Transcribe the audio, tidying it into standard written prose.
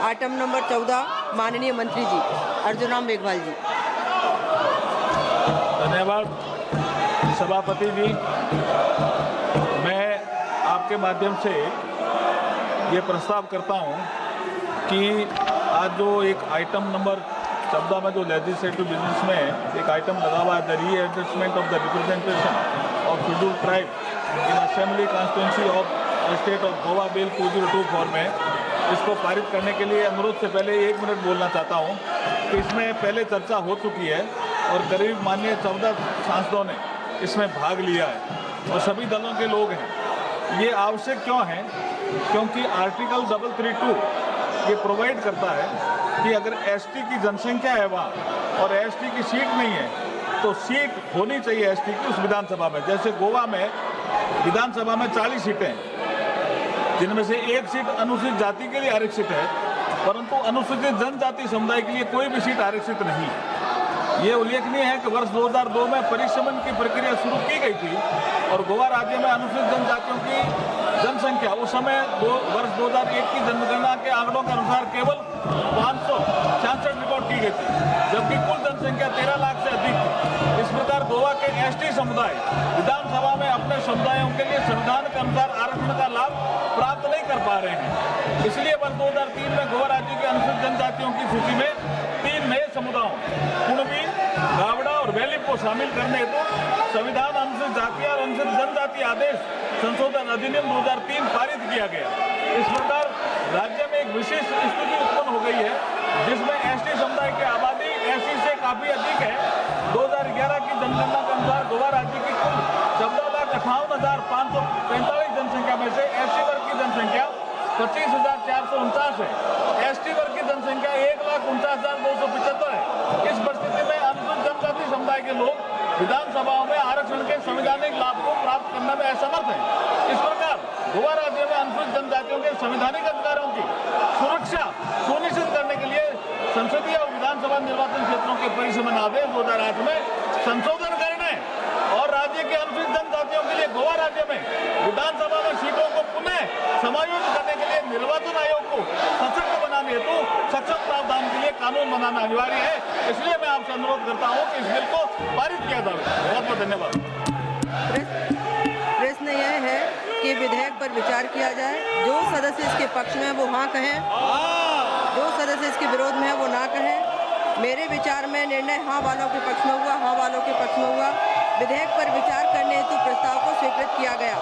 Item number 14 माननीय मंत्री जी अर्जुन मेघवाल जी। धन्यवाद सभापति जी। मैं आपके माध्यम से ये प्रस्ताव करता हूँ कि आज जो एक आइटम नंबर 14 में जो लेजिस्लेटिव बिजनेस में एक आइटम लगा हुआ है, the readjustment of the representation of schedule tribe in assembly constituency of state of Goa bill 2024 में, इसको पारित करने के लिए अनुरोध से पहले 1 मिनट बोलना चाहता हूँ कि इसमें पहले चर्चा हो चुकी है और करीब माननीय 14 सांसदों ने इसमें भाग लिया है और सभी दलों के लोग हैं। ये आवश्यक क्यों है? क्योंकि आर्टिकल 332 ये प्रोवाइड करता है कि अगर एसटी की जनसंख्या है वहाँ और एसटी की सीट नहीं है तो सीट होनी चाहिए एसटी की उस विधानसभा में। जैसे गोवा में विधानसभा में 40 सीटें हैं, जिनमें से 1 सीट अनुसूचित जाति के लिए आरक्षित है, परंतु अनुसूचित जनजाति समुदाय के लिए कोई भी सीट आरक्षित नहीं है। ये उल्लेखनीय है कि वर्ष 2002 में परिशमन की प्रक्रिया शुरू की गई थी और गोवा राज्य में अनुसूचित जनजातियों की जनसंख्या उस समय वर्ष 2001 की जनगणना के आंकड़ों के अनुसार केवल 566 रिकॉर्ड की गई थी, जबकि कुल जनसंख्या 13 लाख से अधिक थी। इस प्रकार गोवा के एसटी समुदाय विधानसभा में अपने समुदायों के लिए संविधान के अनुसार आरक्षण का लाभ प्राप्त नहीं कर पा रहे हैं। इसलिए वर्ष 2003 में गोवा राज्य के अनुसूचित जनजातियों की सूची में 3 नए समुदायों कुणबी, गावड़ा और वैली को शामिल करने हेतु संविधान अनुसूचित जाति और अनुसूचित जनजाति आदेश संशोधन अधिनियम 2003 पारित किया गया। इस प्रकार राज्य में एक विशेष स्थिति उत्पन्न हो गई है जिसमें एसटी समुदाय की आबादी एससी से काफी अधिक है। 2011 की जनगणना के अनुसार गोवा राज्य की कुल 14,58,545 जनसंख्या में से एससी वर्ग की जनसंख्या 25,449 है, एसटी वर्ग की जनसंख्या 1,49,275 है। इस परिस्थिति में अनुसूचित जनजाति समुदाय के लोग विधानसभाओं में आरक्षण के संवैधानिक लाभ को प्राप्त करने में असमर्थ हैं। इस प्रकार गोवा राज्य में अनुसूचित जनजातियों के संवैधानिक अधिकारों की सुरक्षा सुनिश्चित करने के लिए संसदीय और विधानसभा निर्वाचन क्षेत्रों के परिशमन आदेश 2008 में संशोधन करने और राज्य के अनुसूचित जनजातियों के लिए गोवा राज्य में विधानसभा में सीटों को पुनः समायोजित करने के लिए निर्वाचन आयोग को सशक्त बनाने हेतु सक्षम प्रावधान के लिए कानून बनाना अनिवार्य है। इसलिए मैं आपसे अनुरोध करता हूं कि इस बिल को पारित किया जाए। बहुत बहुत धन्यवाद। प्रश्न यह है कि विधेयक पर विचार किया जाए। जो सदस्य इसके पक्ष में है वो हाँ कहें, जो सदस्य इसके विरोध में है वो ना कहें। मेरे विचार में निर्णय हाँ वालों के पक्ष में हुआ, हाँ वालों के पक्ष में हुआ। विधेयक पर विचार करने हेतु प्रस्ताव को स्वीकृत किया गया।